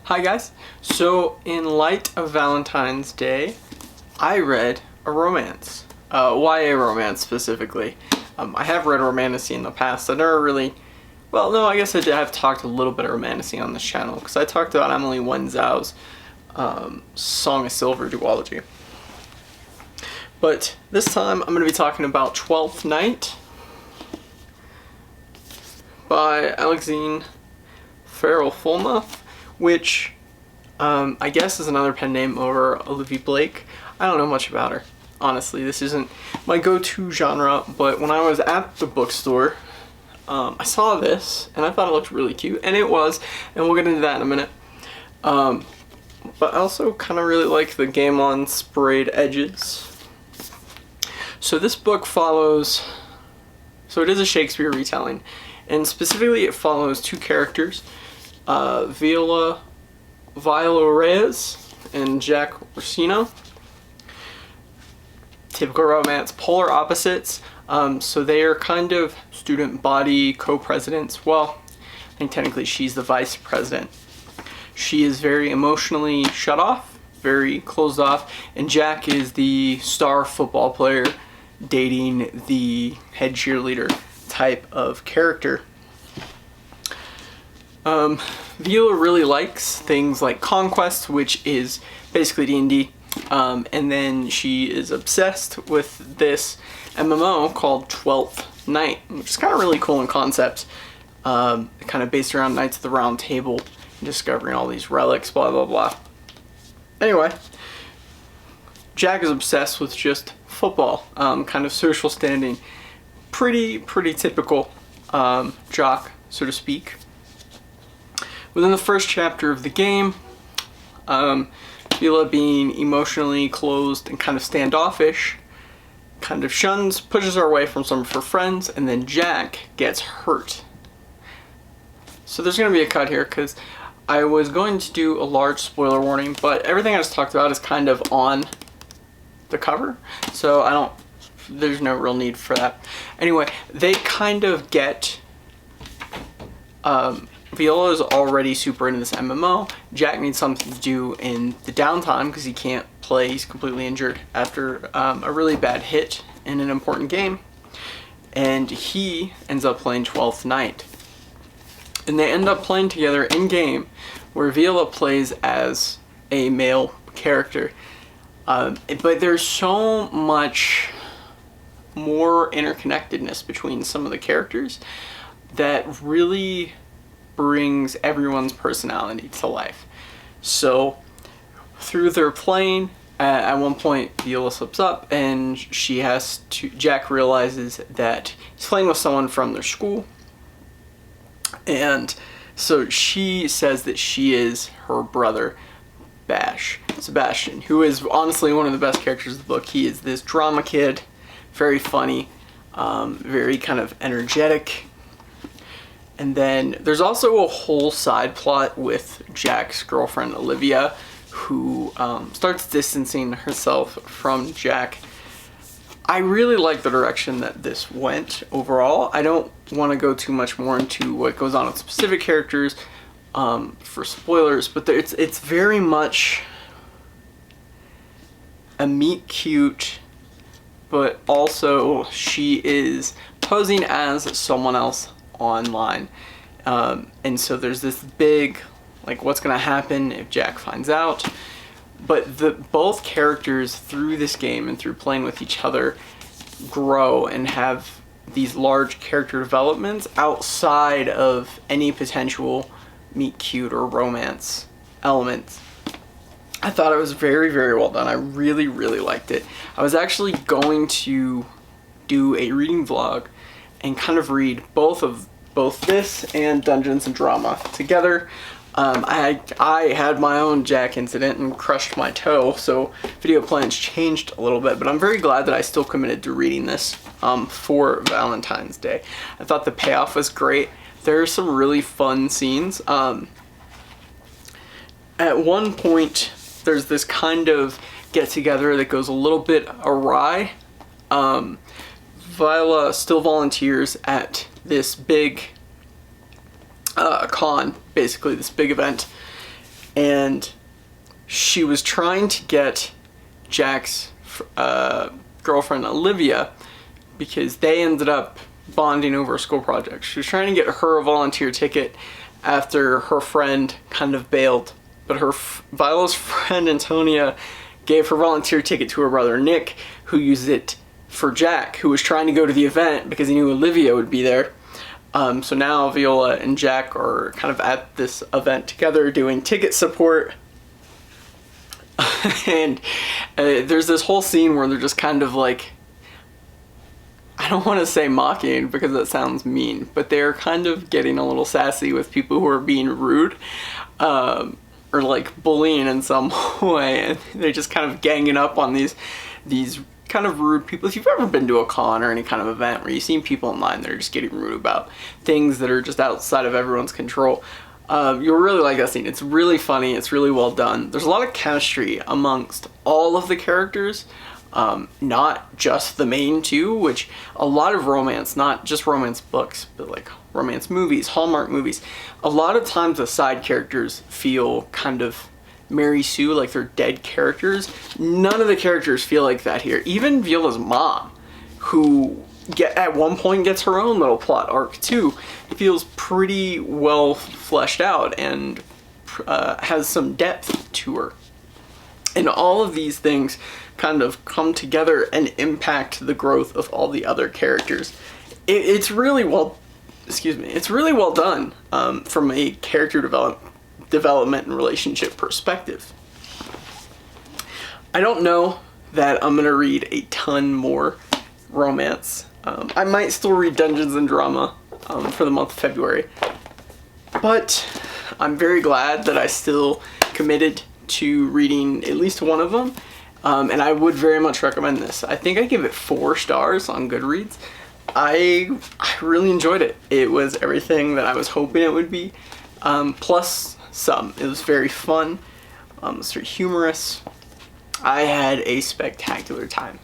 Hi guys. So in light of Valentine's Day, I read a romance. YA romance specifically. I have read romantasy in the past. I never really, well no, I guess I did. I've talked a little bit of romantasy on this channel because I talked about Emily Wenzel's Song of Silver duology. But this time I'm going to be talking about Twelfth Night by Alexine Farrell-Fulmuth, which I guess is another pen name over Olivia Blake. I don't know much about her. Honestly, this isn't my go-to genre, but when I was at the bookstore, I saw this, and I thought it looked really cute, and it was, and we'll get into that in a minute. But I also kind of really like the game on sprayed edges. So this book follows, so it is a Shakespeare retelling, and specifically it follows two characters, Viola Reyes and Jack Orsino. Typical romance, polar opposites. So they are kind of student body co-presidents. Well, I think technically she's the vice president. She is very emotionally shut off, very closed off, and Jack is the star football player dating the head cheerleader type of character. Viola really likes things like Conquest, which is basically D&D, and then she is obsessed with this MMO called 12th Night, which is kind of really cool in concept, kind of based around Knights of the Round Table, and discovering all these relics, blah blah blah. Anyway, Jack is obsessed with just football, kind of social standing, pretty typical jock, so to speak. Within the first chapter of the game, Viola, being emotionally closed and kind of standoffish, kind of pushes her away from some of her friends, and then Jack gets hurt. So there's going to be a cut here because I was going to do a large spoiler warning, but everything I just talked about is kind of on the cover, so there's no real need for that. Anyway, they kind of get, Viola is already super into this MMO. Jack needs something to do in the downtime because he can't play. He's completely injured after a really bad hit in an important game. And he ends up playing 12th Night. And they end up playing together in-game where Viola plays as a male character. But there's so much more interconnectedness between some of the characters that really brings everyone's personality to life. So through their playing, at one point Viola slips up and Jack realizes that he's playing with someone from their school, and so she says that she is her brother Sebastian, who is honestly one of the best characters of the book. He is this drama kid, very funny, very kind of energetic. And then there's also a whole side plot with Jack's girlfriend Olivia, who starts distancing herself from Jack. I really like the direction that this went overall. I don't want to go too much more into what goes on with specific characters for spoilers, but it's very much a meet cute, but also she is posing as someone else online, and so there's this big, like, what's gonna happen if Jack finds out. But both characters through this game and through playing with each other grow and have these large character developments outside of any potential meet cute or romance elements. I thought it was very well done. I really liked it. I was actually going to do a reading vlog and kind of read both this and Dungeons and Drama together. I had my own Jack incident and crushed my toe, so video plans changed a little bit, but I'm very glad that I still committed to reading this for Valentine's Day. I thought the payoff was great. There are some really fun scenes. At one point, there's this kind of get-together that goes a little bit awry. Viola still volunteers at this big con, basically this big event, and she was trying to get Jack's girlfriend Olivia, because they ended up bonding over a school project. She was trying to get her a volunteer ticket after her friend kind of bailed, but Viola's friend Antonia gave her volunteer ticket to her brother Nick, who used it for Jack, who was trying to go to the event because he knew Olivia would be there. So now Viola and Jack are kind of at this event together doing ticket support. And there's this whole scene where they're just kind of like, I don't want to say mocking because that sounds mean, but they're kind of getting a little sassy with people who are being rude, or like bullying in some way, and they're just kind of ganging up on these kind of rude people. If you've ever been to a con or any kind of event where you've seen people online that are just getting rude about things that are just outside of everyone's control, you'll really like that scene. It's really funny. It's really well done. There's a lot of chemistry amongst all of the characters, not just the main two, which a lot of romance, not just romance books, but like romance movies, Hallmark movies, a lot of times the side characters feel kind of Mary Sue, like they're dead characters. None of the characters feel like that here. Even Viola's mom, who at one point gets her own little plot arc too, feels pretty well fleshed out and has some depth to her. And all of these things kind of come together and impact the growth of all the other characters. It's really well, it's really well done from a character development and relationship perspective. I don't know that I'm gonna read a ton more romance. I might still read Dungeons and Drama for the month of February, but I'm very glad that I still committed to reading at least one of them, and I would very much recommend this. I think I give it 4 stars on Goodreads. I really enjoyed it. It was everything that I was hoping it would be, plus some. It was very fun, it was very humorous. I had a spectacular time.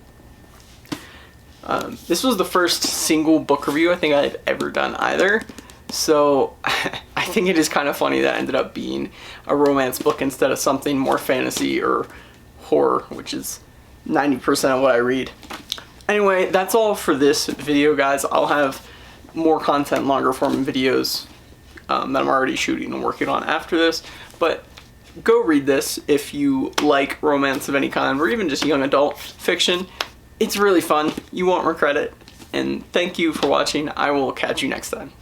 This was the first single book review I think I've ever done either, so I think it is kind of funny that it ended up being a romance book instead of something more fantasy or horror, which is 90% of what I read. Anyway, that's all for this video, guys. I'll have more content, longer form videos that I'm already shooting and working on after this, but go read this if you like romance of any kind, or even just young adult fiction. It's really fun. You won't regret it. And thank you for watching. I will catch you next time.